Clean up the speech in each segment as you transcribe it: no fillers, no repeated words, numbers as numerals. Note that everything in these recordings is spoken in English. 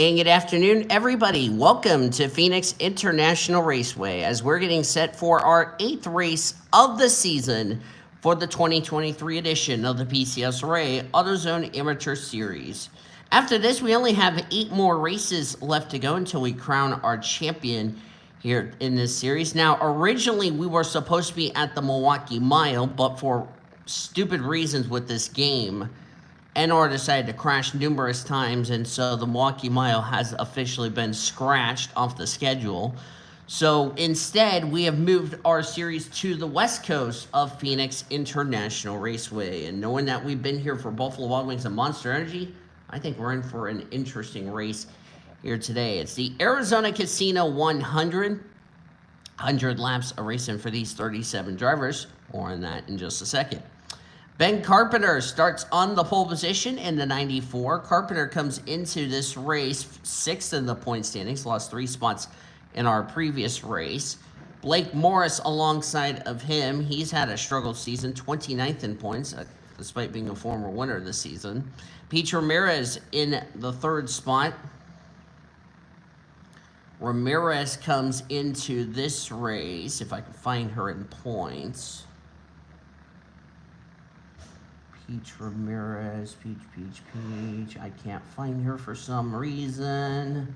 And good afternoon, everybody. Welcome to Phoenix International Raceway as we're getting set for our 8th race of the season for the 2023 edition of the PCSRA AutoZone Amateur Series. After this, we only have 8 more races left to go until we crown our champion here in this series. Now, originally, we were supposed to be at the Milwaukee Mile, but for stupid reasons with this game, NR decided to crash numerous times, and so the Milwaukee Mile has officially been scratched off the schedule. So instead, we have moved our series to the west coast of Phoenix International Raceway. And knowing that we've been here for Buffalo Wild Wings and Monster Energy, I think we're in for an interesting race here today. It's the Arizona Casino 100 laps of racing for these 37 drivers. More on that in just a second. Ben Carpenter starts on the pole position in the 94. Carpenter comes into this race 6th in the point standings, lost 3 spots in our previous race. Blake Morris alongside of him. He's had a struggle season, 29th in points, despite being a former winner this season. Pete Ramirez in the 3rd spot. Ramirez comes into this race, if I can find her in points. Peach Ramirez, Peach. I can't find her for some reason.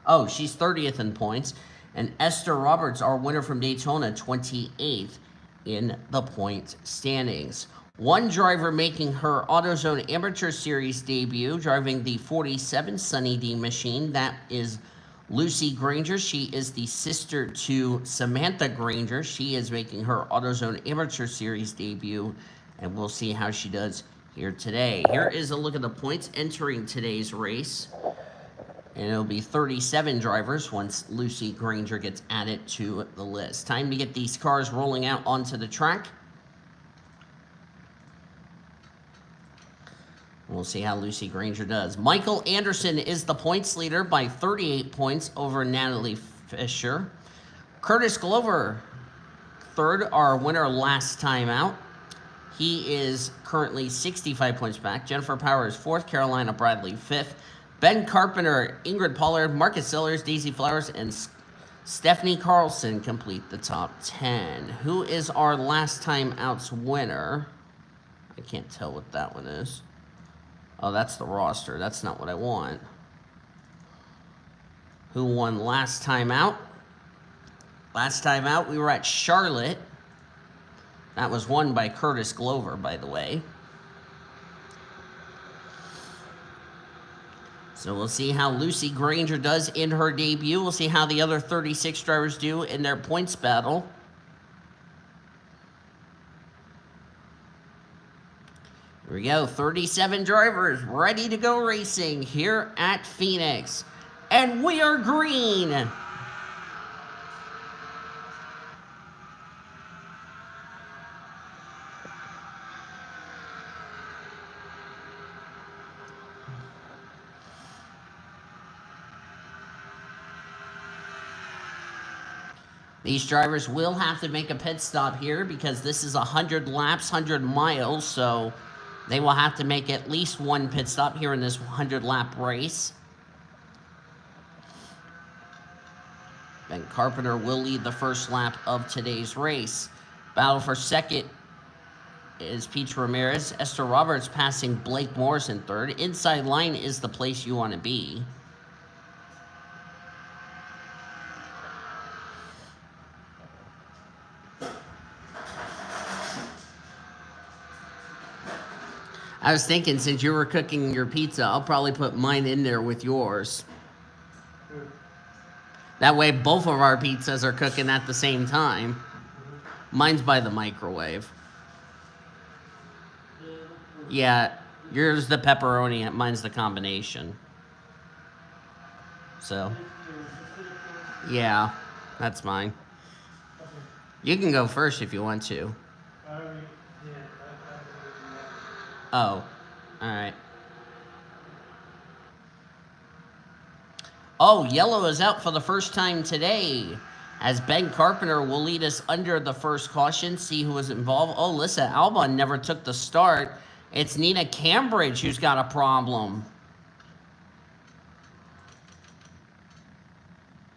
Oh, she's 30th in points. And Esther Roberts, our winner from Daytona, 28th in the point standings. One driver making her AutoZone Amateur Series debut, driving the 47 Sunny D machine. That is Lucy Granger. She is the sister to Samantha Granger. She is making her AutoZone Amateur Series debut, and we'll see how she does here today. Here is a look at the points entering today's race. And it'll be 37 drivers once Lucy Granger gets added to the list. Time to get these cars rolling out onto the track. We'll see how Lucy Granger does. Michael Anderson is the points leader by 38 points over Natalie Fisher. Curtis Glover, 3rd, our winner last time out. He is currently 65 points back. Jennifer Powers, 4th. Carolina Bradley, 5th. Ben Carpenter, Ingrid Pollard, Marcus Sellers, Daisy Flowers, and Stephanie Carlson complete the top 10. Who is our last time out's winner? I can't tell what that one is. Oh, that's the roster. That's not what I want. Who won last time out? Last time out, we were at Charlotte. That was won by Curtis Glover, by the way. So we'll see how Lucy Granger does in her debut. We'll see how the other 36 drivers do in their points battle. Here we go, 37 drivers ready to go racing here at Phoenix. And we are green. These drivers will have to make a pit stop here because this is 100 laps, 100 miles, so they will have to make at least one pit stop here in this 100-lap race. Ben Carpenter will lead the first lap of today's race. Battle for second is Peach Ramirez. Esther Roberts passing Blake Morris in 3rd. Inside line is the place you want to be. I was thinking, since you were cooking your pizza, I'll probably put mine in there with yours. That way both of our pizzas are cooking at the same time. Mine's by the microwave. Yeah, yours the pepperoni, mine's the combination. So, yeah, that's mine. You can go first if you want to. Oh, all right. Oh, yellow is out for the first time today, as Ben Carpenter will lead us under the first caution, see who was involved. Oh, Lissa Albon never took the start. It's Nina Cambridge who's got a problem.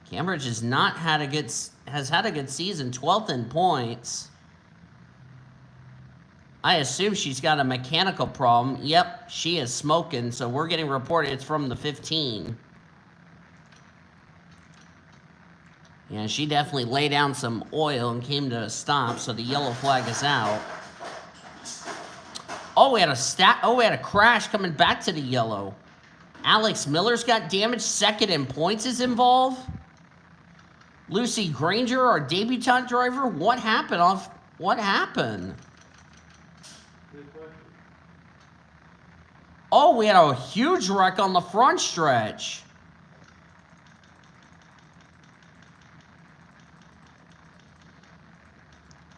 Cambridge has had a good season, 12th in points. I assume she's got a mechanical problem. Yep, she is smoking, so we're getting reported it's from the 15. Yeah, she definitely laid down some oil and came to a stop, so the yellow flag is out. Oh, we had a crash coming back to the yellow. Alex Miller's got damage. Second in points is involved. Lucy Granger, our debutante driver. What happened? What happened? Oh, we had a huge wreck on the front stretch.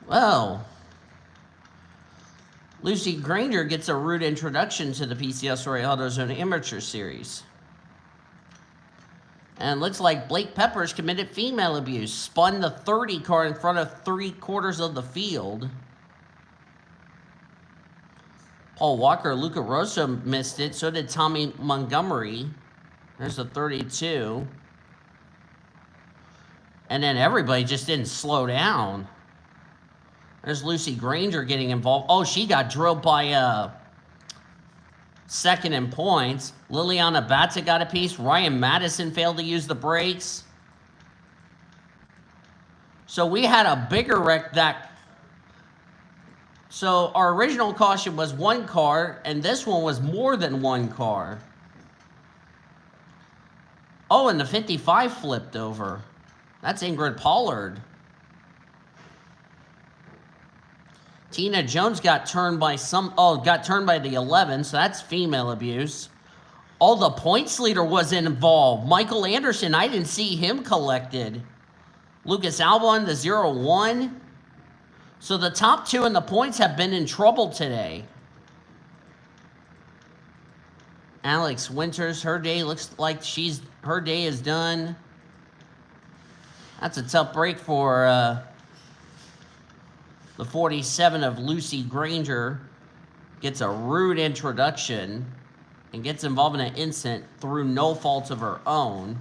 Well, Lucy Granger gets a rude introduction to the PCSRA AutoZone Amateur Series. And it looks like Blake Peppers committed female abuse. Spun the 30 car in front of 3/4 of the field. Paul Walker, Luca Rosso missed it. So did Tommy Montgomery. There's the 32. And then everybody just didn't slow down. There's Lucy Granger getting involved. Oh, she got drilled by second in points. Liliana Batza got a piece. Ryan Madison failed to use the brakes. So we had a bigger wreck So our original caution was one car, and this one was more than one car. Oh, and the 55 flipped over. That's Ingrid Pollard. Tina Jones got turned by the 11, so that's female abuse. Oh, the points leader was involved. Michael Anderson, I didn't see him collected. Lucas Albon, the 0-1. So the top two in the points have been in trouble today. Alex Winters, her day looks like her day is done. That's a tough break for the 47 of Lucy Granger. Gets a rude introduction and gets involved in an incident through no fault of her own.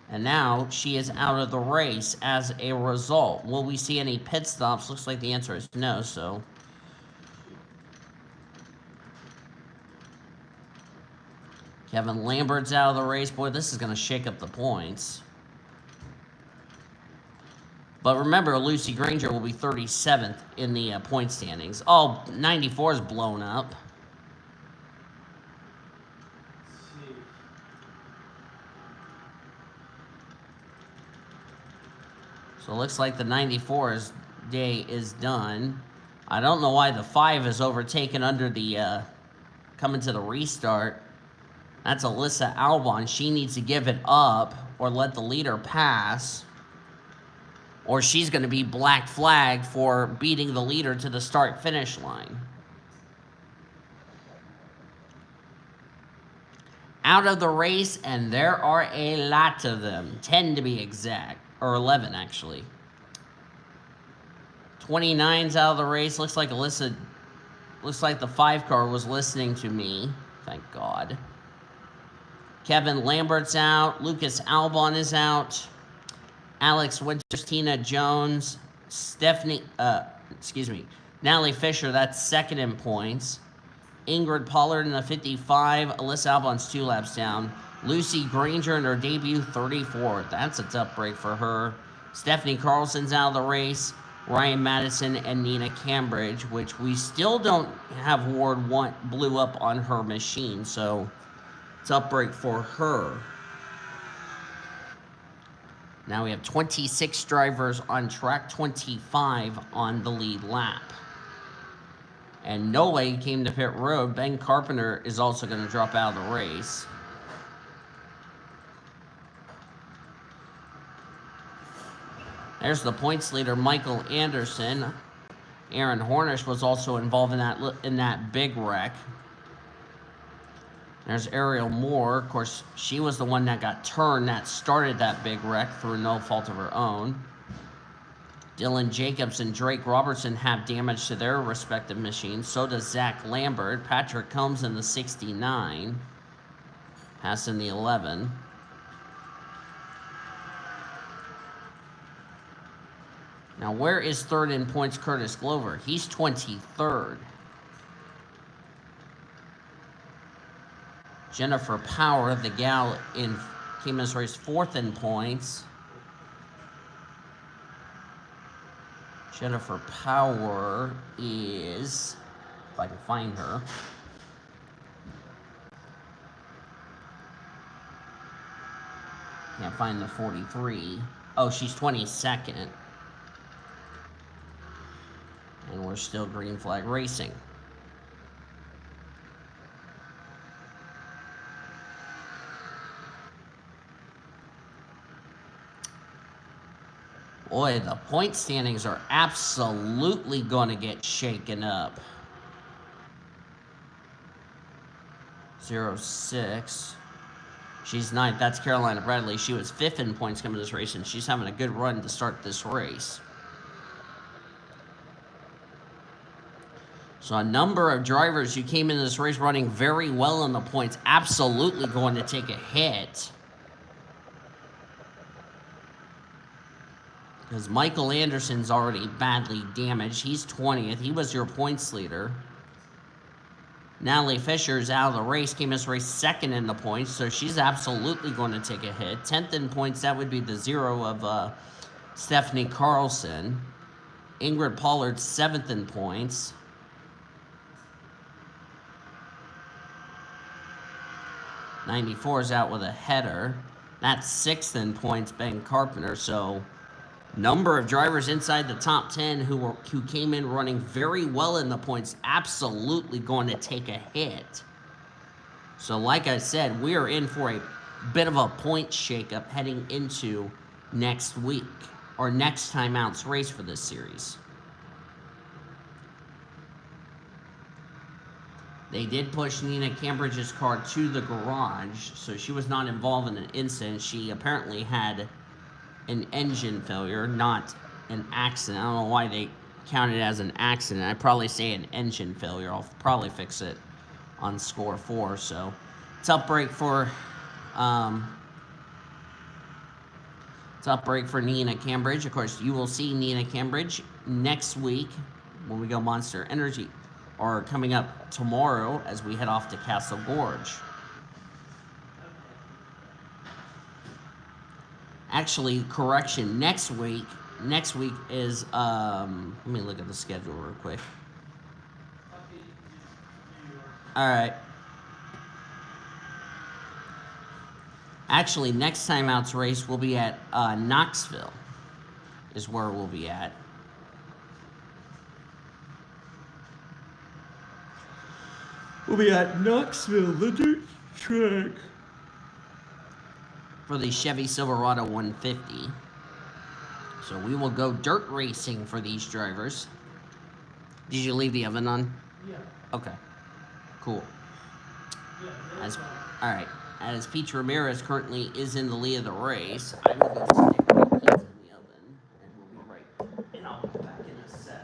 And now she is out of the race as a result. Will we see any pit stops? Looks like the answer is no, so. Kevin Lambert's out of the race. Boy, this is going to shake up the points. But remember, Lucy Granger will be 37th in the point standings. Oh, 94 is blown up. So it looks like the 94's day is done. I don't know why the 5 is overtaken under the coming to the restart. That's Alyssa Albon. She needs to give it up or let the leader pass, or she's going to be black flagged for beating the leader to the start-finish line. Out of the race, and there are a lot of them. 10 to be exact, or 11 actually. 29's out of the race. Looks like the 5 car was listening to me. Thank God. Kevin Lambert's out. Lucas Albon is out. Alex Winters, Tina Jones, Natalie Fisher, that's second in points. Ingrid Pollard in the 55. Alyssa Albon's 2 laps down. Lucy Granger in her debut, 34th. That's a tough break for her. Stephanie Carlson's out of the race. Ryan Madison and Nina Cambridge, which we still don't have Ward 1 blew up on her machine, so tough break for her. Now we have 26 drivers on track, 25 on the lead lap. And Nole came to pit road. Ben Carpenter is also going to drop out of the race. There's the points leader, Michael Anderson. Aaron Hornish was also involved in that big wreck. There's Ariel Moore. Of course, she was the one that got turned that started that big wreck through no fault of her own. Dylan Jacobs and Drake Robertson have damage to their respective machines. So does Zach Lambert. Patrick Combs in the 69 passing the 11. Now, where is third in points Curtis Glover? He's 23rd. Jennifer Power, the gal in came in this race, 4th in points. Jennifer Power is, if I can find her, can't find the 43. Oh, she's 22nd. And we're still green flag racing. Boy, the point standings are absolutely going to get shaken up. 06. She's 9th. That's Carolina Bradley. She was 5th in points coming to this race, and she's having a good run to start this race. So a number of drivers who came into this race running very well in the points, absolutely going to take a hit. Because Michael Anderson's already badly damaged. He's 20th. He was your points leader. Natalie Fisher's out of the race, came in this race 2nd in the points, so she's absolutely going to take a hit. 10th in points, that would be the 0 of Stephanie Carlson. Ingrid Pollard, 7th in points. '94 is out with a header. That's 6th in points, Ben Carpenter. So, number of drivers inside the top 10 who came in running very well in the points, absolutely going to take a hit. So, like I said, we are in for a bit of a point shakeup heading into next week, or next time out's race for this series. They did push Nina Cambridge's car to the garage, so she was not involved in an incident. She apparently had an engine failure, not an accident. I don't know why they counted it as an accident. I'd probably say an engine failure. I'll probably fix it on score 4. So it's up break for Nina Cambridge. Of course, you will see Nina Cambridge next week when we go Monster Energy, or coming up tomorrow as we head off to Castle Gorge. Actually, correction, next week is, let me look at the schedule real quick. Alright. Actually, next time out's race will be at Knoxville, is where we'll be at. We'll be at Knoxville, the dirt track, for the Chevy Silverado 150. So we will go dirt racing for these drivers. Did you leave the oven on? Yeah. Okay. Cool. Yeah. Alright. As Pete Ramirez currently is in the lead of the race, I will go stick my pizza in the oven, and we'll be right. And I'll be back in a sec.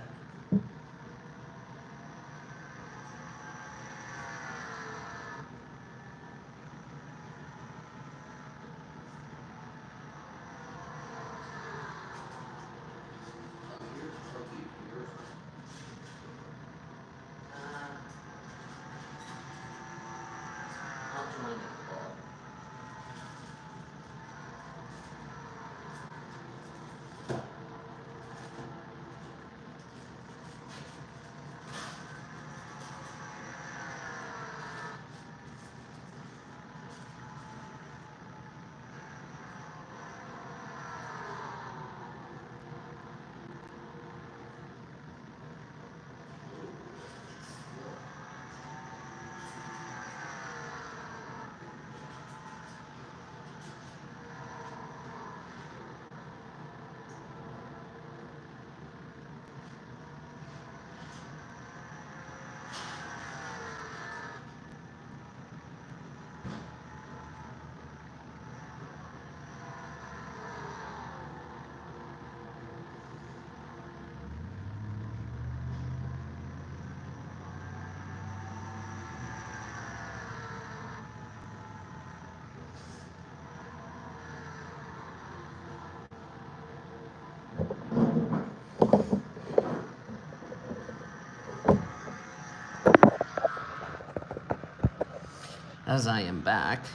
as I am back.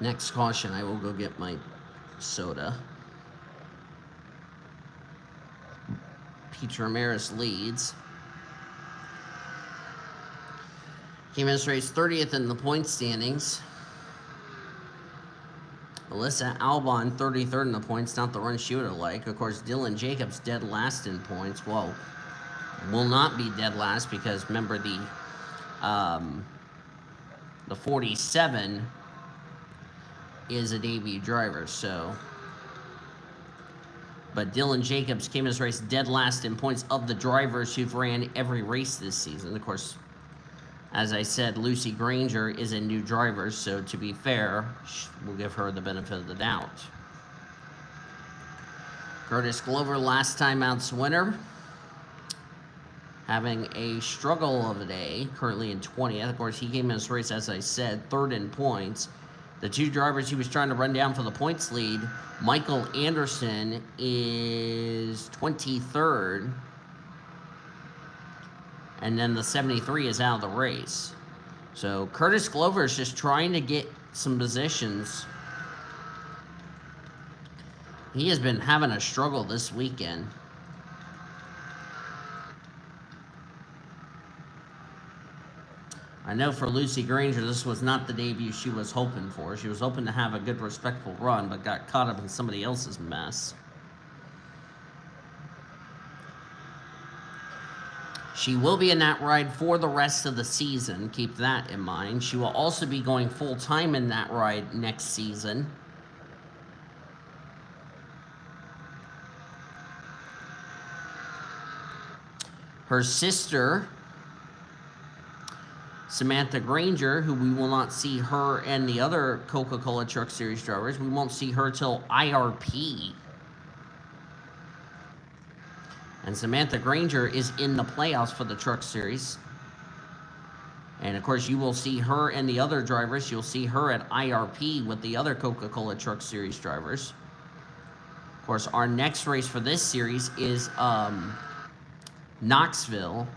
Next caution, I will go get my soda. Pete Ramirez leads. Came in this race 30th in the point standings. Alyssa Albon 33rd in the points, not the run she would have liked. Of course, Dylan Jacobs dead last in points. Well, will not be dead last because remember the 47 is a debut driver, so. But Dylan Jacobs came in this race dead last in points of the drivers who've ran every race this season. Of course, as I said, Lucy Granger is a new driver, so to be fair, we'll give her the benefit of the doubt. Curtis Glover, last time out's winner. Having a struggle of a day, currently in 20th. Of course, he came in this race, as I said, third in points. The two drivers he was trying to run down for the points lead, Michael Anderson is 23rd. And then the 73 is out of the race. So Curtis Glover is just trying to get some positions. He has been having a struggle this weekend. I know for Lucy Granger, this was not the debut she was hoping for. She was hoping to have a good, respectful run, but got caught up in somebody else's mess. She will be in that ride for the rest of the season. Keep that in mind. She will also be going full-time in that ride next season. Her sister, Samantha Granger, who we will not see her and the other Coca-Cola Truck Series drivers, we won't see her till IRP. And Samantha Granger is in the playoffs for the Truck Series. And of course, you will see her and the other drivers. You'll see her at IRP with the other Coca-Cola Truck Series drivers. Of course, our next race for this series is Knoxville,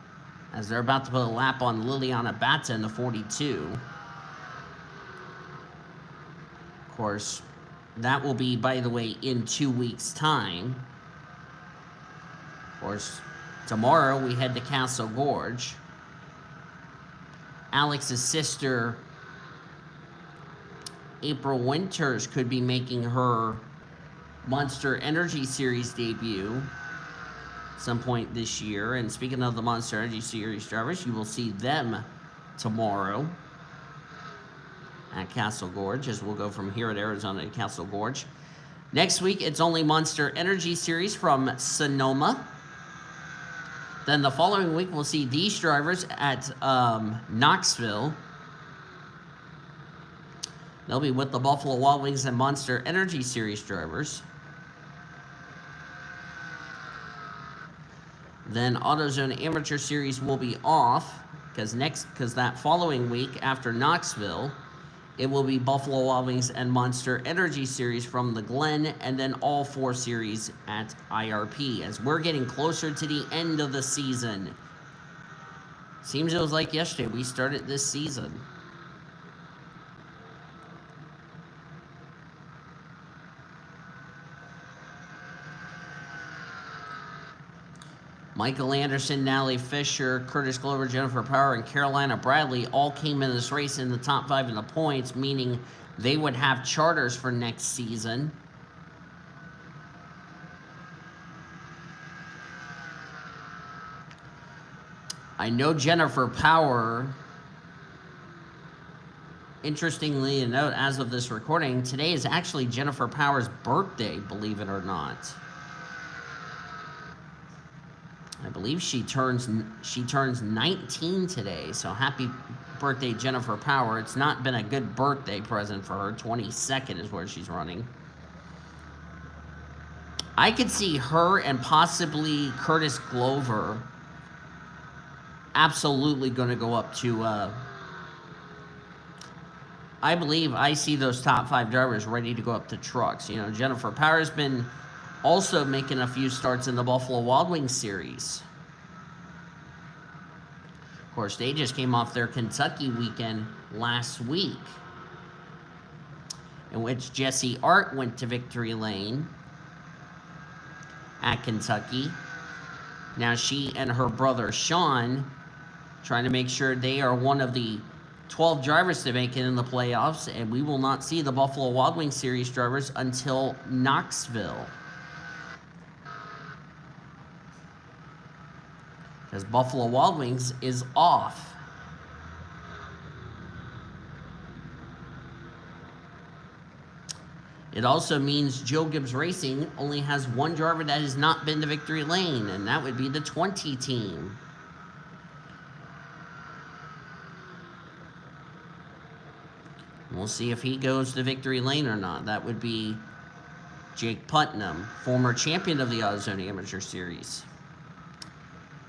as they're about to put a lap on Liliana Batta in the 42. Of course, that will be, by the way, in 2 weeks' time. Of course, tomorrow we head to Castle Gorge. Alex's sister, April Winters, could be making her Monster Energy Series debut some point this year. And speaking of the Monster Energy Series drivers, you will see them tomorrow at Castle Gorge, as we'll go from here at Arizona to Castle Gorge. Next week, it's only Monster Energy Series from Sonoma. Then the following week, we'll see these drivers at Knoxville. They'll be with the Buffalo Wild Wings and Monster Energy Series drivers. Then AutoZone Amateur Series will be off because that following week after Knoxville, it will be Buffalo Wild Wings and Monster Energy Series from the Glen, and then all 4 series at IRP, as we're getting closer to the end of the season. Seems it was like yesterday we started this season. Michael Anderson, Natalie Fisher, Curtis Glover, Jennifer Power, and Carolina Bradley all came in this race in the top 5 in the points, meaning they would have charters for next season. I know Jennifer Power, interestingly to note, as of this recording, today is actually Jennifer Power's birthday, believe it or not. I believe she turns 19 today, so happy birthday, Jennifer Power. It's not been a good birthday present for her. 22nd is where she's running. I could see her and possibly Curtis Glover absolutely going to go up to, I believe I see those top 5 drivers ready to go up to trucks. You know, Jennifer Power's been also making a few starts in the Buffalo Wild Wings series. Of Of course, they just came off their Kentucky weekend last week, in which Jessie Art went to victory lane at Kentucky. Now she and her brother Sean trying to make sure they are one of the 12 drivers to make it in the playoffs, and we will not see the Buffalo Wild Wings Series drivers until Knoxville. Because Buffalo Wild Wings is off. It also means Joe Gibbs Racing only has one driver that has not been to victory lane, and that would be the 20 team. We'll see if he goes to victory lane or not. That would be Jake Putnam, former champion of the AutoZone Amateur Series.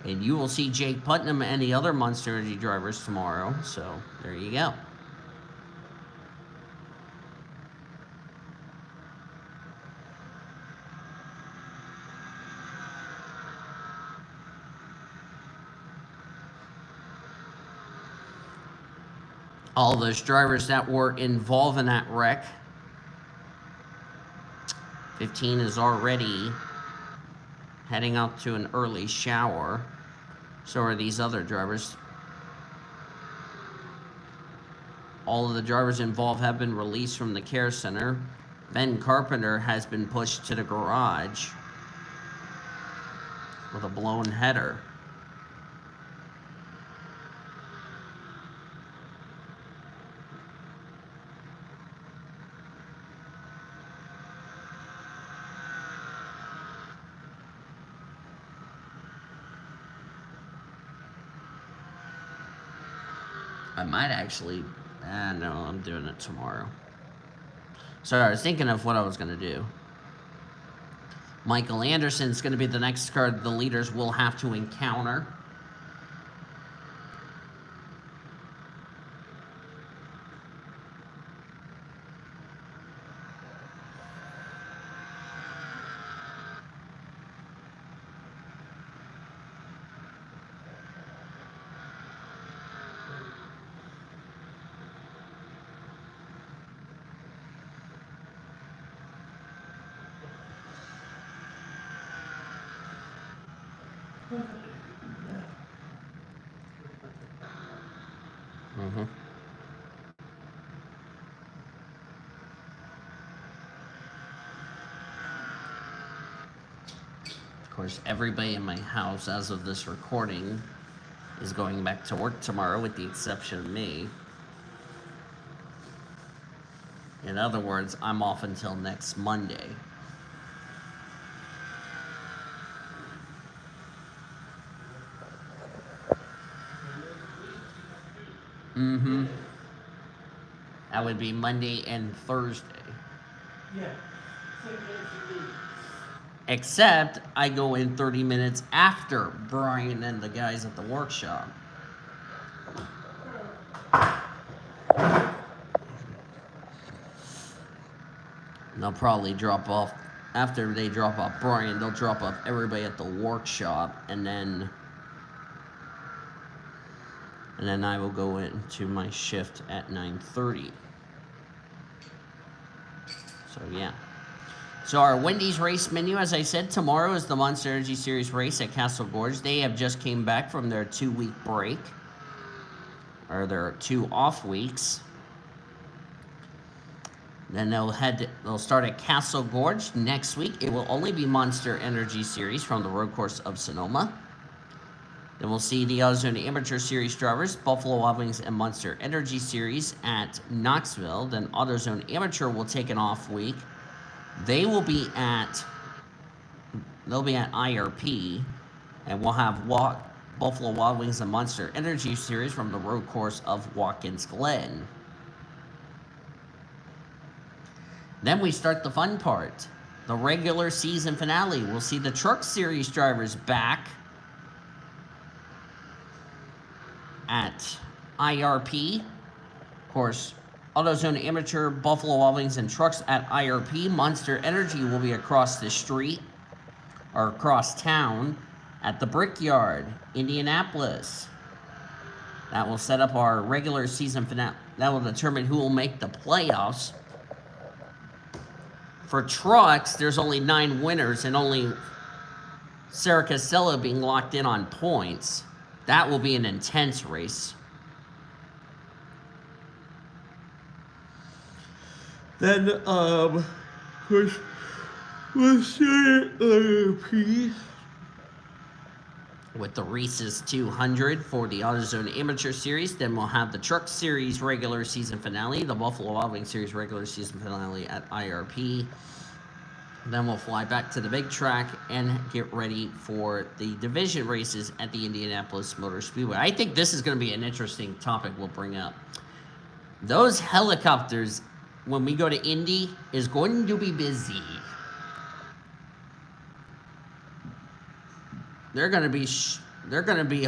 And you will see Jake Putnam and the other Monster Energy drivers tomorrow. So there you go. All those drivers that were involved in that wreck. 15 is already heading out to an early shower. So are these other drivers. All of the drivers involved have been released from the care center. Ben Carpenter has been pushed to the garage with a blown header. I might actually, no, I'm doing it tomorrow. Sorry, I was thinking of what I was going to do. Michael Anderson's going to be the next card the leaders will have to encounter. Mm-hmm. Of course, everybody in my house, as of this recording, is going back to work tomorrow, with the exception of me. In other words, I'm off until next Monday. Mm-hmm. That would be Monday and Thursday. Yeah. Same day as you leave. Except I go in 30 minutes after Brian and the guys at the workshop. And they'll probably drop off, after they drop off Brian, they'll drop off everybody at the workshop, and then I will go into my shift at 9:30. So yeah. So our Wendy's race menu, as I said, tomorrow is the Monster Energy Series race at Castle Gorge. They have just came back from their 2-week break, or their 2 off weeks. Then they'll start at Castle Gorge next week. It will only be Monster Energy Series from the road course of Sonoma. Then we'll see the AutoZone Amateur Series drivers, Buffalo Wild Wings and Monster Energy Series at Knoxville. Then AutoZone Amateur will take an off week. They'll be at IRP, and we'll have Buffalo Wild Wings and Monster Energy Series from the road course of Watkins Glen. Then we start the fun part, the regular season finale. We'll see the Truck Series drivers back at IRP. Of course, AutoZone Amateur, Buffalo Wild Wings, and Trucks at IRP. Monster Energy will be across the street, or across town, at the Brickyard, Indianapolis. That will set up our regular season finale. That will determine who will make the playoffs. For trucks, there's only 9 winners and only Sarah Costello being locked in on points. That will be an intense race. Then, of course, we'll start IRP with the Reese's 200 for the AutoZone Amateur Series. Then we'll have the Truck Series regular season finale, the Buffalo Wild Wings Series regular season finale at IRP. Then we'll fly back to the big track and get ready for the division races at the Indianapolis Motor Speedway. I think this is going to be an interesting topic we'll bring up. Those helicopters, when we go to Indy, is going to be busy. They're going to be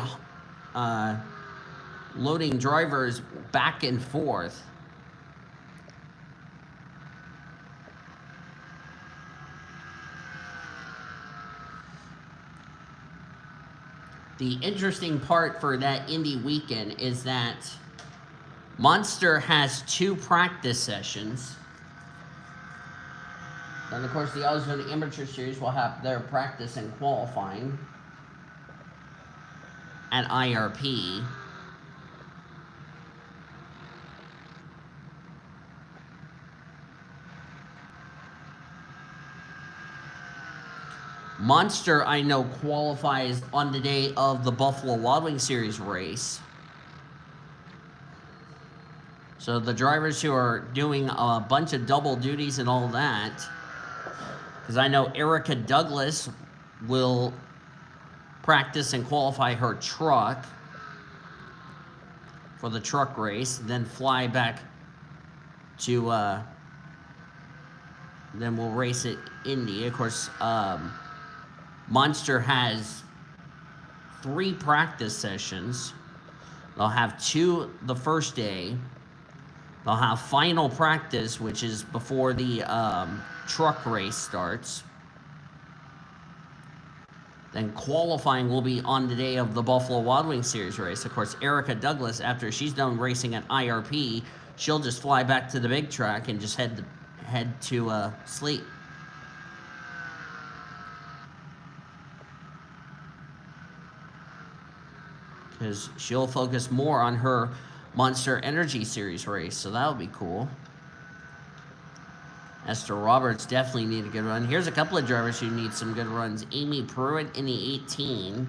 loading drivers back and forth. The interesting part for that Indy weekend is that Monster has 2 practice sessions. Then, of course, the AutoZone Amateur Series will have their practice and qualifying at IRP. Monster, I know, qualifies on the day of the Buffalo Wild Wings Series race. So the drivers who are doing a bunch of double duties and all that, because I know Erica Douglas will practice and qualify her truck for the truck race, then fly back to, then we'll race at Indy. Of course, Monster has 3 practice sessions. They'll have 2 the first day. They'll have final practice, which is before the truck race starts. Then qualifying will be on the day of the Buffalo Wild Wings Series race. Of course, Erica Douglas, after she's done racing at IRP, she'll just fly back to the big track and just head to sleep. Because she'll focus more on her Monster Energy Series race, so that'll be cool. Esther Roberts definitely need a good run. Here's a couple of drivers who need some good runs. Amy Pruitt in the 18.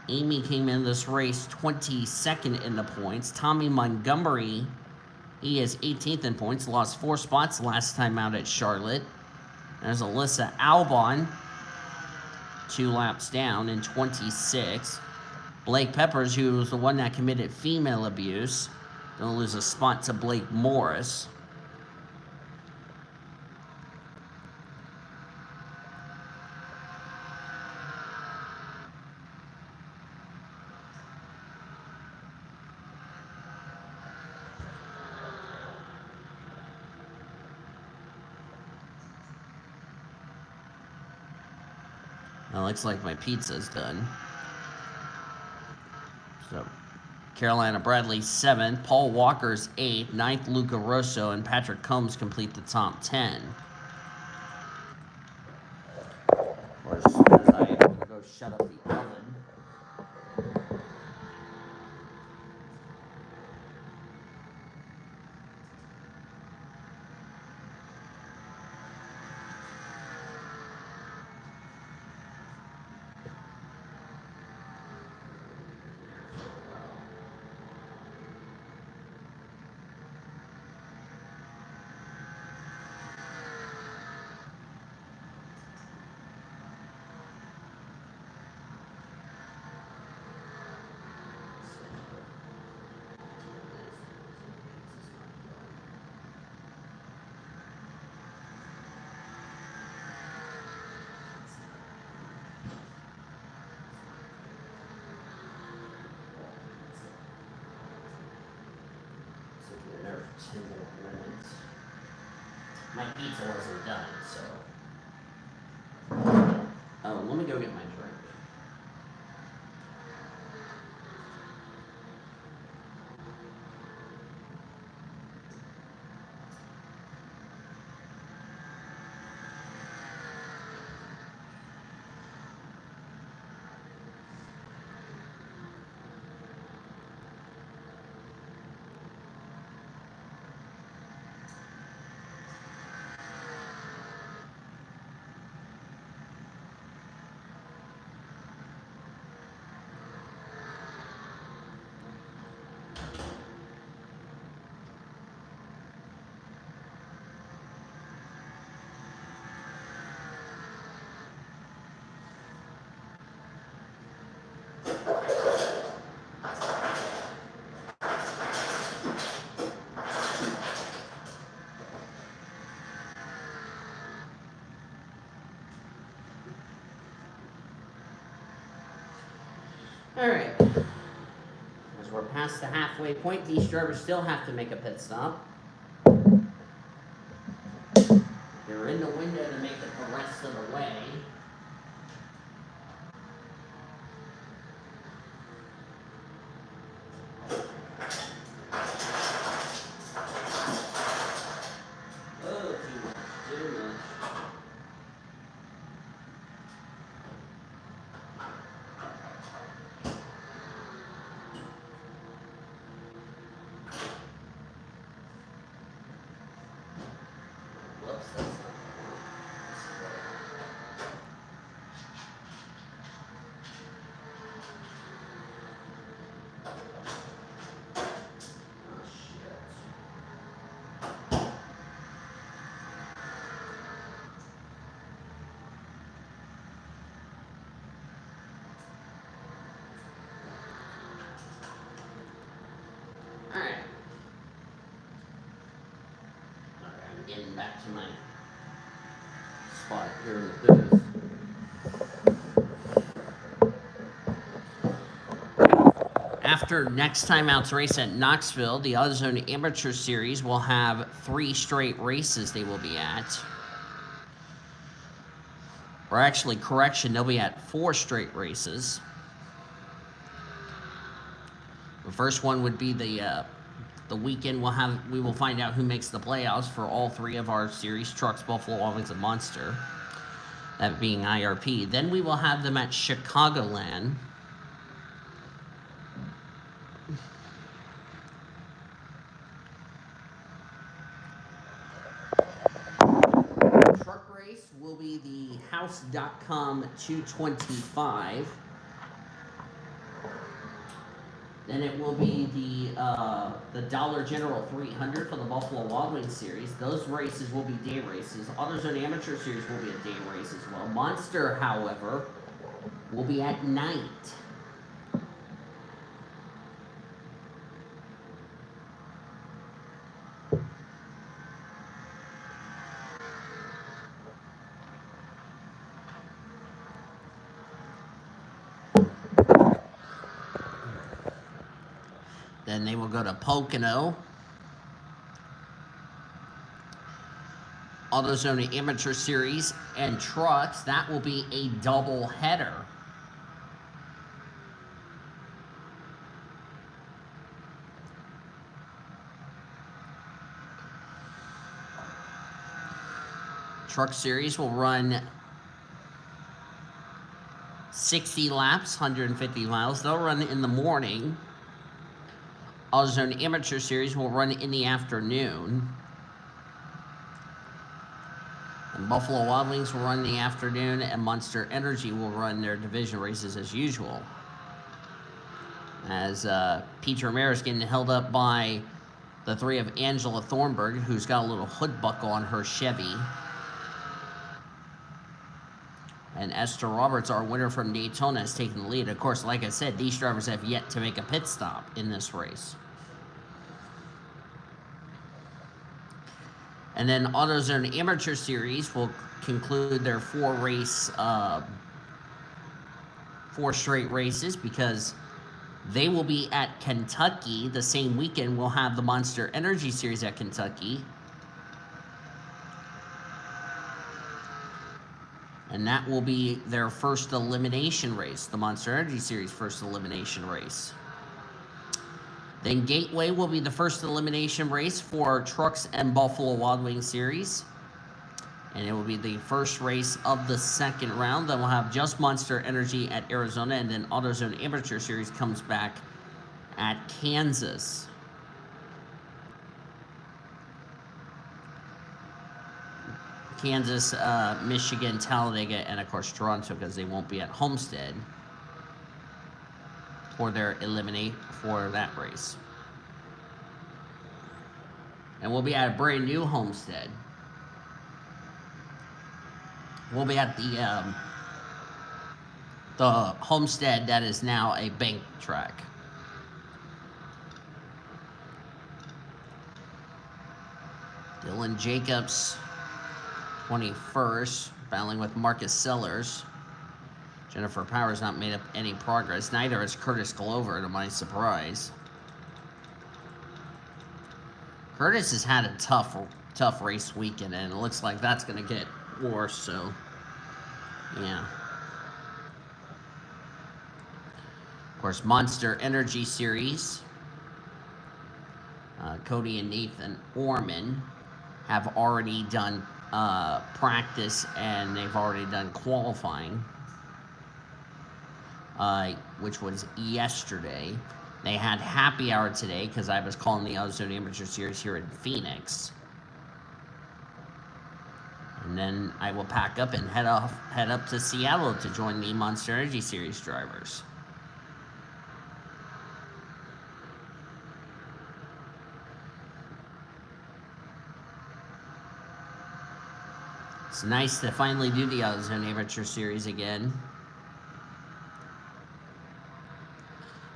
Amy came in this race 22nd in the points. Tommy Montgomery, he is 18th in points. Lost 4 spots last time out at Charlotte. There's Alyssa Albon, 2 laps down in 26. Blake Peppers, who was the one that committed female abuse, gonna lose a spot to Blake Morris. Well, looks like my pizza's done. So, Carolina Bradley 7th, Paul Walker's 8th, 9th Luca Rosso, and Patrick Combs complete the top 10. Of course, as I go shut up the oven. There for 10 more minutes. My pizza wasn't done, so. Oh, let me go get my drink. All right. As we're past the halfway point, these drivers still have to make a pit stop. They're in the window to make it the rest of the way. Oh, too much, too much. Whoops, that's not oh, shit. All right. Okay, I'm getting back to my spot here in the booth. After next time out's race at Knoxville, the AutoZone Amateur Series will have 3 straight races they will be at. Or actually, correction, they'll be at 4 straight races. The first one would be the weekend. We will find out who makes the playoffs for all 3 of our series: Trucks, Buffalo Wild Wings, and Monster. That being IRP. Then we will have them at Chicagoland. Truck race will be the House.com 225. Then it will be the Dollar General 300 for the Buffalo Wild Wings series. Those races will be day races. AutoZone Amateur Series will be a day race as well. Monster, however, will be at night. Then they will go to Pocono. AutoZone Amateur Series and Trucks, that will be a double header. Truck Series will run 60 laps, 150 miles. They'll run in the morning. AutoZone Amateur Series will run in the afternoon. And Buffalo Wild Wings will run in the afternoon, and Monster Energy will run their division races as usual. As Pete Ramirez getting held up by the 3 of Angela Thornburg, who's got a little hood buckle on her Chevy. And Esther Roberts, our winner from Daytona, has taken the lead. Of course, like I said, these drivers have yet to make a pit stop in this race. And then AutoZone Amateur Series will conclude their 4 straight races, because they will be at Kentucky the same weekend. We'll have the Monster Energy Series at Kentucky. And that will be their first elimination race, the Monster Energy Series first elimination race. Then Gateway will be the first elimination race for Trucks and Buffalo Wild Wings Series. And it will be the first race of the second round. Then we'll have just Monster Energy at Arizona, and then AutoZone Amateur Series comes back at Kansas. Kansas, Michigan, Talladega, and of course Toronto, because they won't be at Homestead for their eliminate for that race. And we'll be at a brand new Homestead. We'll be at the Homestead that is now a bank track. Dylan Jacobs, 21st, battling with Marcus Sellers. Jennifer Powers not made up any progress. Neither has Curtis Glover, to my surprise. Curtis has had a tough race weekend, and it looks like that's going to get worse, so, yeah. Of course, Monster Energy Series. Cody and Nathan Orman have already done practice, and they've already done qualifying, which was yesterday. They had happy hour today because I was calling the AutoZone Amateur Series here in Phoenix. And then I will pack up and head up to Seattle to join the Monster Energy Series drivers. It's nice to finally do the AutoZone Amateur Series again.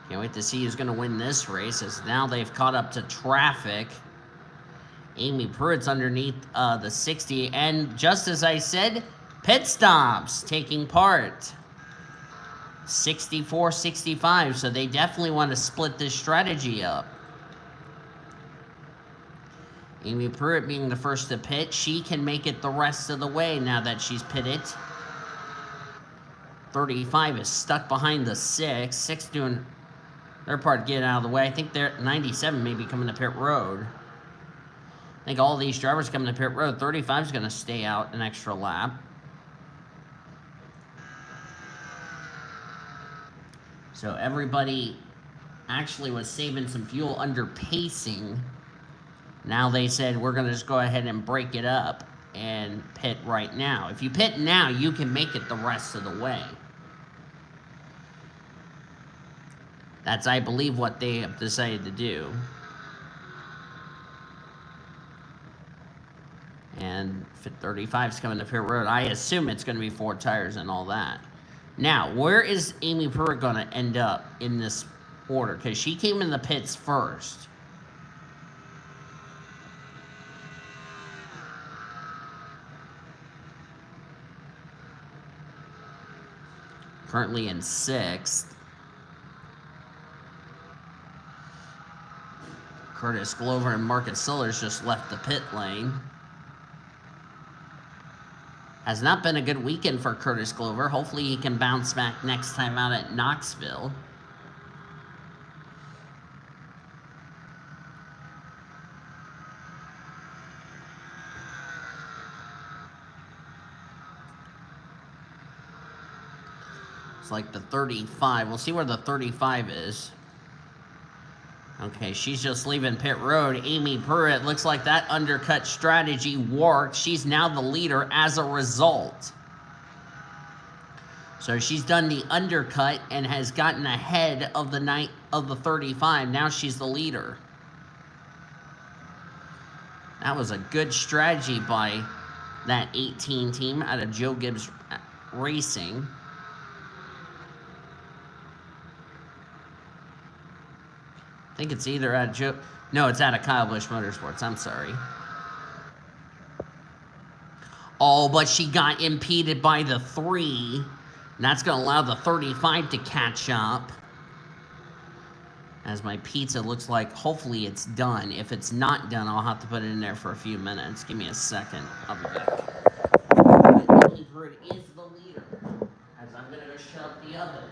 Can't wait to see who's going to win this race, as now they've caught up to traffic. Amy Pruitt's underneath the 60, and just as I said, pit stops taking part. 64-65, so they definitely want to split this strategy up. Amy Pruitt being the first to pit, she can make it the rest of the way now that she's pitted. 35 is stuck behind the 6. 6 doing their part to get out of the way. I think they're 97 maybe coming to pit road. I think all these drivers coming to pit road. 35 is going to stay out an extra lap. So everybody actually was saving some fuel under pacing. Now they said, we're going to just go ahead and break it up and pit right now. If you pit now, you can make it the rest of the way. That's, I believe, what they have decided to do. And 35 is coming to pit road. I assume it's going to be 4 tires and all that. Now, where is Amy Pruitt going to end up in this order? Because she came in the pits first. Currently in 6th. Curtis Glover and Marcus Sillers just left the pit lane. Has not been a good weekend for Curtis Glover. Hopefully he can bounce back next time out at Knoxville. It's like the 35. We'll see where the 35 is. Okay, she's just leaving pit road. Amy Pruitt, looks like that undercut strategy worked. She's now the leader as a result. So she's done the undercut and has gotten ahead of the 35. Now she's the leader. That was a good strategy by that 18 team out of Joe Gibbs Racing. I think it's either at Joe... No, it's out of Kyle Busch Motorsports. I'm sorry. Oh, but she got impeded by the 3. And that's going to allow the 35 to catch up. As my pizza looks like, hopefully it's done. If it's not done, I'll have to put it in there for a few minutes. Give me a second. I'll be back. Amy Pruitt is the leader. As I'm going to go shut up the oven.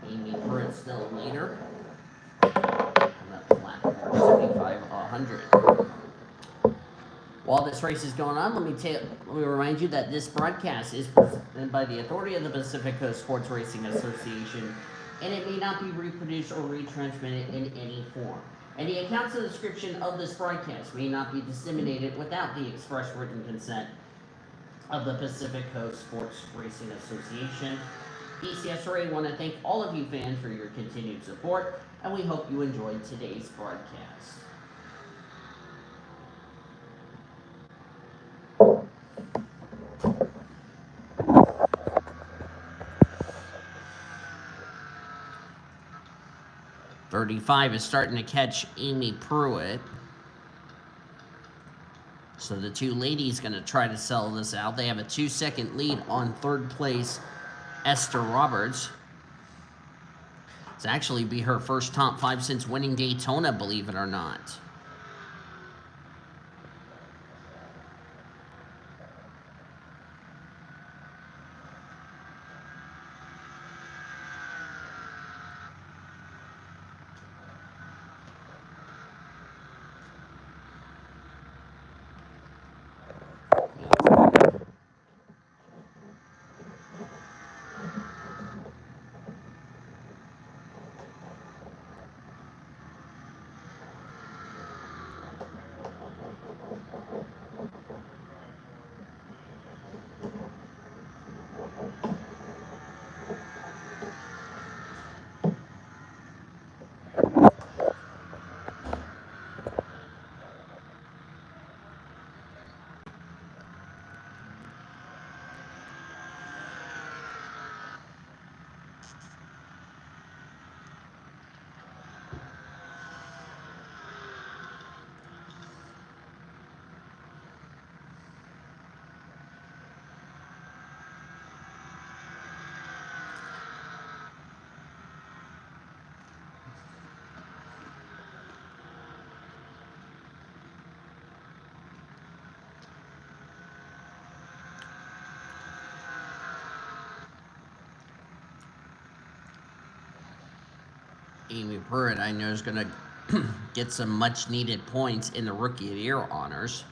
Amy Pruitt still leader. And up flat 75, 100. While this race is going on, let me remind you that this broadcast is presented by the authority of the Pacific Coast Sports Racing Association, and it may not be reproduced or retransmitted in any form. Any accounts and description of this broadcast may not be disseminated without the express written consent of the Pacific Coast Sports Racing Association. PCSRA want to thank all of you fans for your continued support, and we hope you enjoyed today's broadcast. .35 is starting to catch Amy Pruitt. So the two ladies going to try to sell this out. They have a 2-second lead on third place, Esther Roberts. It's actually be her first top 5 since winning Daytona, believe it or not. Amy Pruitt, I know, is going to get some much needed points in the Rookie of the Year honors.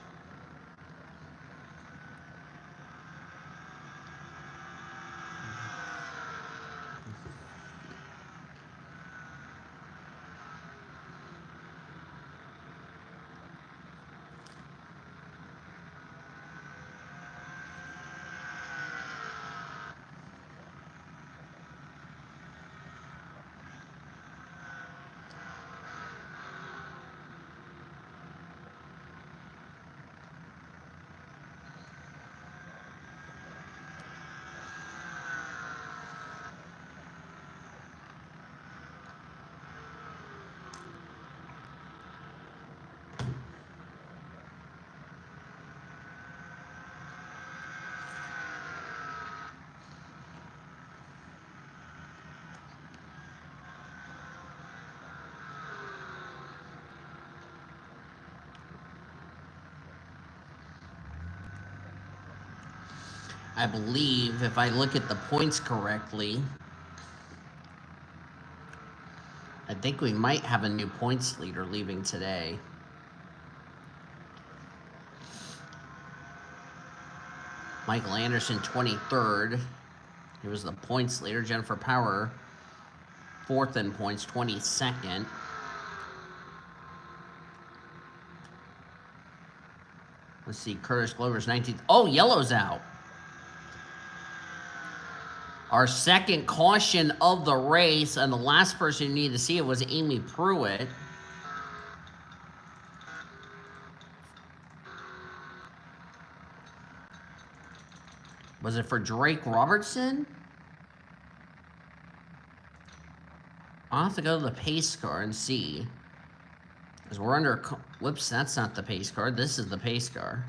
I believe, if I look at the points correctly, I think we might have a new points leader leaving today. Michael Anderson, 23rd. He was the points leader. Jennifer Power, 4th in points, 22nd. Let's see, Curtis Glover's 19th. Oh, yellow's out. Our second caution of the race, and the last person who needed to see it was Amy Pruitt. Was it for Drake Robertson? I'll have to go to the pace car and see. As we're under, whoops, that's not the pace car. This is the pace car.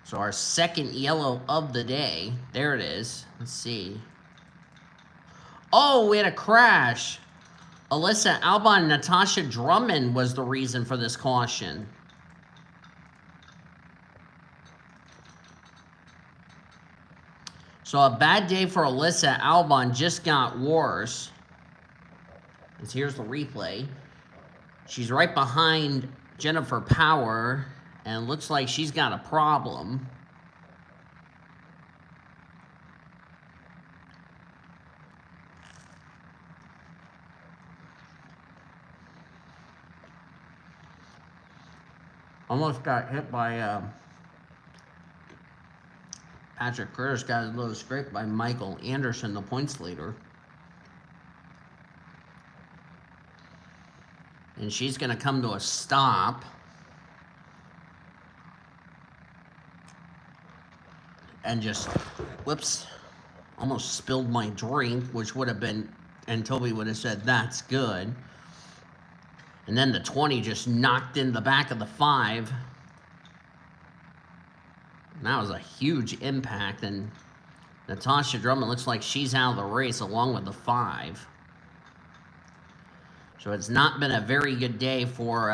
So our second yellow of the day. There it is. Let's see. Oh, we had a crash. Alyssa Albon and Natasha Drummond was the reason for this caution. So a bad day for Alyssa Albon just got worse. As here's the replay. She's right behind Jennifer Power, and looks like she's got a problem. Almost got hit by Patrick Curtis, got a little scraped by Michael Anderson, the points leader. And she's going to come to a stop. And just, whoops, almost spilled my drink, which would have been, and Toby would have said, that's good. And then the 20 just knocked in the back of the 5. And that was a huge impact, and Natasha Drummond looks like she's out of the race along with the 5. So it's not been a very good day for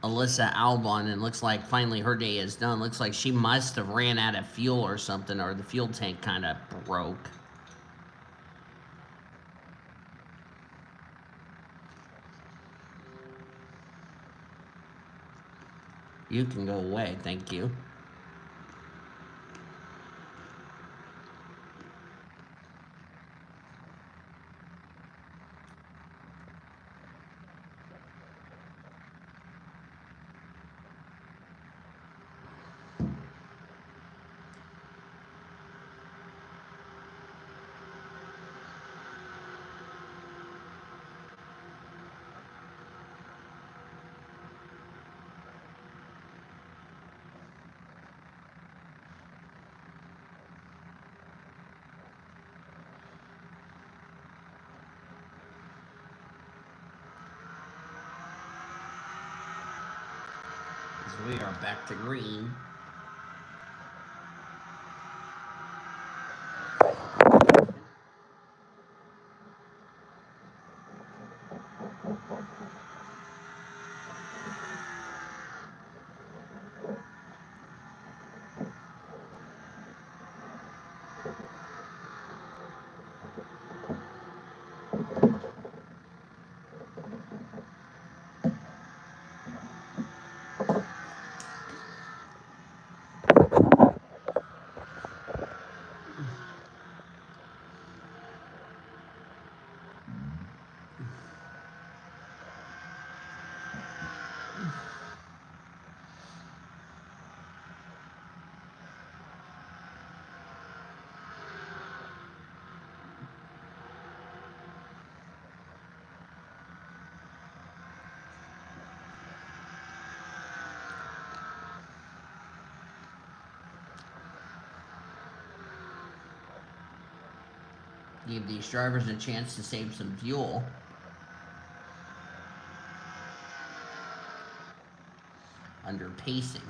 Alyssa Albon, and looks like finally her day is done. Looks like she must have ran out of fuel or something, or the fuel tank kind of broke. You can go away, thank you. We are back to green. Give these drivers a chance to save some fuel. Under pacing.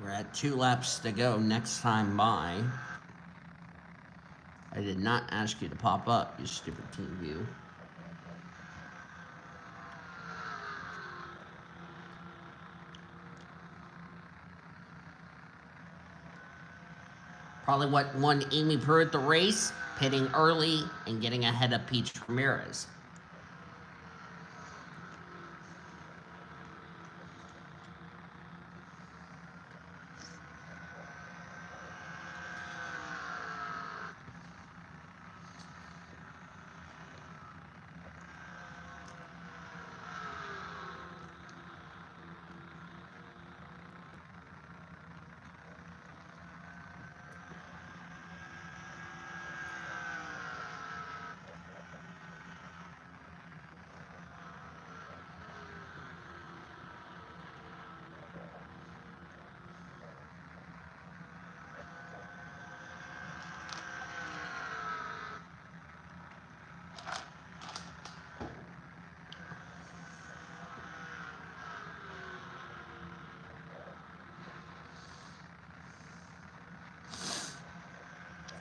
We're at 2 laps to go next time by. I did not ask you to pop up, you stupid team view. Probably what won Amy Pruitt the race, pitting early and getting ahead of Peach Ramirez.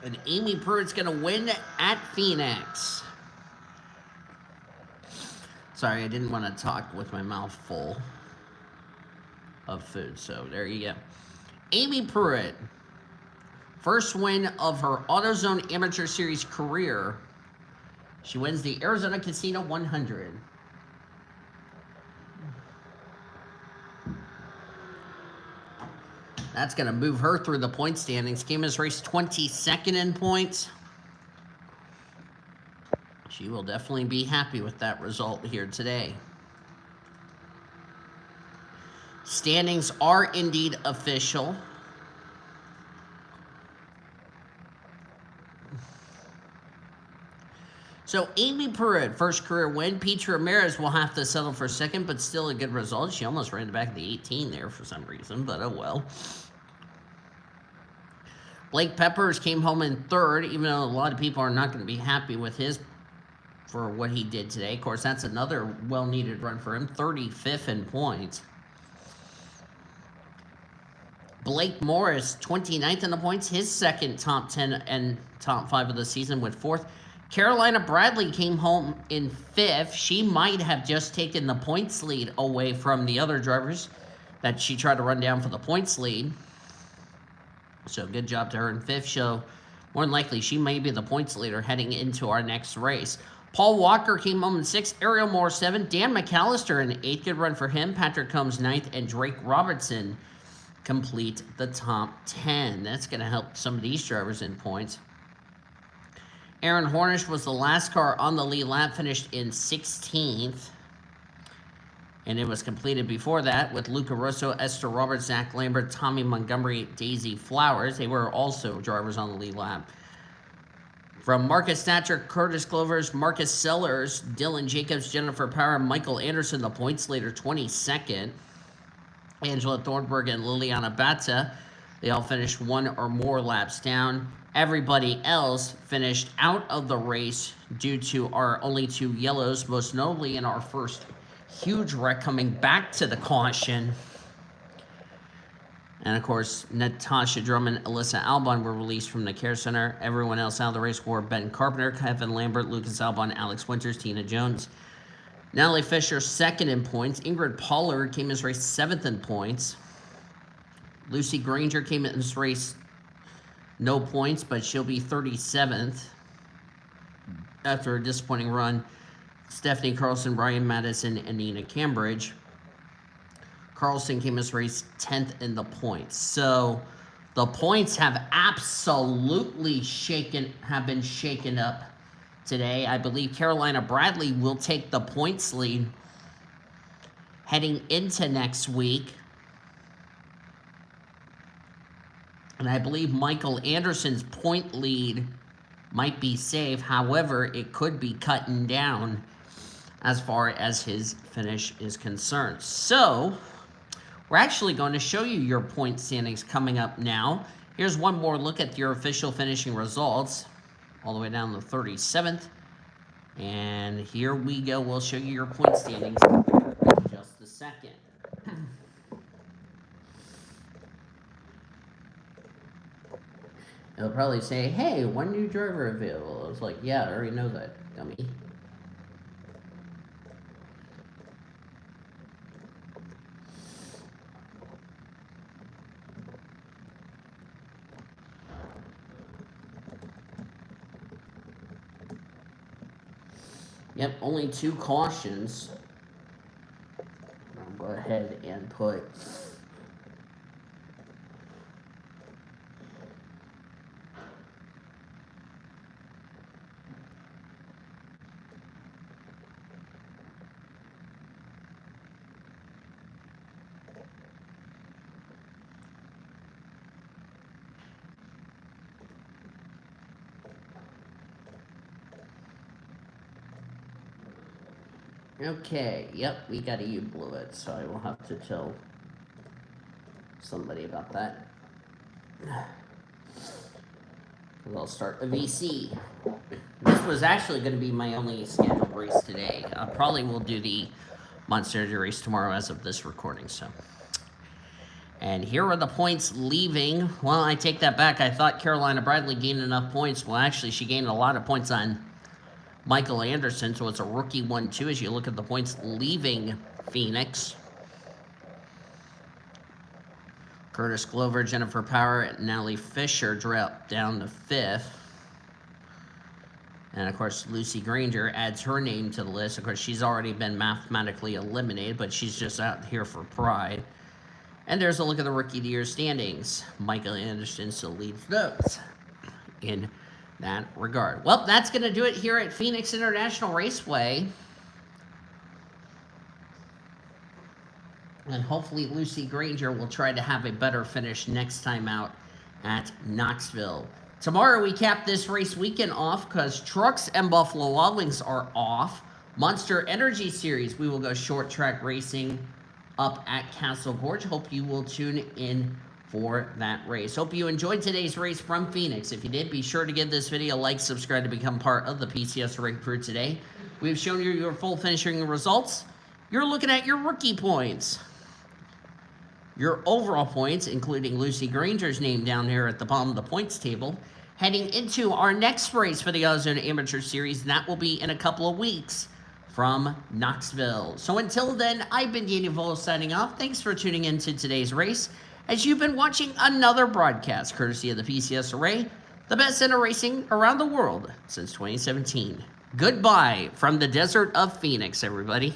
And Amy Pruitt's going to win at Phoenix. Sorry, I didn't want to talk with my mouth full of food, so there you go. Amy Pruitt, first win of her AutoZone Amateur Series career. She wins the Arizona Casino 100. That's going to move her through the point standings. Kim has raced 22nd in points. She will definitely be happy with that result here today. Standings are indeed official. So Amy Pruitt, first career win. Peach Ramirez will have to settle for second, but still a good result. She almost ran the back of the 18 there for some reason, but oh well. Blake Peppers came home in third, even though a lot of people are not going to be happy with his for what he did today. Of course, that's another well-needed run for him, 35th in points. Blake Morris, 29th in the points, his second top 10 and top 5 of the season with fourth. Carolina Bradley came home in 5th. She might have just taken the points lead away from the other drivers that she tried to run down for the points lead. So good job to her in 5th. So more than likely, she may be the points leader heading into our next race. Paul Walker came home in 6th. Ariel Moore 7th. Dan McAllister in 8th. Good run for him. Patrick Combs 9th. And Drake Robertson complete the top 10. That's going to help some of these drivers in points. Aaron Hornish was the last car on the lead lap, finished in 16th. And it was completed before that with Luca Russo, Esther Roberts, Zach Lambert, Tommy Montgomery, Daisy Flowers. They were also drivers on the lead lap. From Marcus Thatcher, Curtis Clovers, Marcus Sellers, Dylan Jacobs, Jennifer Power, Michael Anderson, the points leader, 22nd. Angela Thornburg and Liliana Batta, they all finished 1 or more laps down. Everybody else finished out of the race due to our only 2 yellows, most notably in our first huge wreck coming back to the caution. And of course, Natasha Drummond, Alyssa Albon were released from the care center. Everyone else out of the race were Ben Carpenter, Kevin Lambert, Lucas Albon, Alex Winters, Tina Jones. Natalie Fisher 2nd in points. Ingrid Pollard came in this race 7th in points. Lucy Granger came in this race no points, but she'll be 37th after a disappointing run. Stephanie Carlson, Brian Madison, and Nina Cambridge. Carlson came in this race 10th in the points. So the points have absolutely been shaken up today. I believe Carolina Bradley will take the points lead heading into next week. And I believe Michael Anderson's point lead might be safe. However, it could be cutting down as far as his finish is concerned. So we're actually going to show you your point standings coming up now. Here's one more look at your official finishing results, all the way down to 37th. And here we go. We'll show you your point standings in just a second. It'll probably say, hey, one new driver available. I was like, yeah, I already know that, dummy. Yep, only 2 cautions. I'll go ahead and put okay, yep, we got a U blew it, so I will have to tell somebody about that. I'll start a VC. This was actually going to be my only scheduled race today. I probably will do the Monster Energy race tomorrow as of this recording, so. And here are the points leaving. Well, I take that back. I thought Carolina Bradley gained enough points. Well, actually, she gained a lot of points on Michael Anderson, so it's a rookie 1-2 as you look at the points leaving Phoenix. Curtis Glover, Jennifer Power, and Natalie Fisher dropped down to 5th. And, of course, Lucy Granger adds her name to the list. Of course, she's already been mathematically eliminated, but she's just out here for pride. And there's a look at the Rookie of the Year standings. Michael Anderson still leads those in that regard. Well, that's going to do it here at Phoenix International Raceway. And hopefully Lucy Granger will try to have a better finish next time out at Knoxville. Tomorrow we cap this race weekend off because Trucks and Buffalo Wild Wings are off. Monster Energy Series, we will go short track racing up at Castle Gorge. Hope you will tune in for that race. Hope you enjoyed today's race from Phoenix. If you did, be sure to give this video a like, subscribe to become part of the PCS Rig Crew today. We've shown you your full finishing results. You're looking at your rookie points. Your overall points, including Lucy Granger's name down here at the bottom of the points table, heading into our next race for the Arizona Amateur Series, and that will be in a couple of weeks from Knoxville. So until then, I've been Daniel Volo signing off. Thanks for tuning in to today's race, as you've been watching another broadcast courtesy of the PCS Array, the best center racing around the world since 2017. Goodbye from the desert of Phoenix, everybody.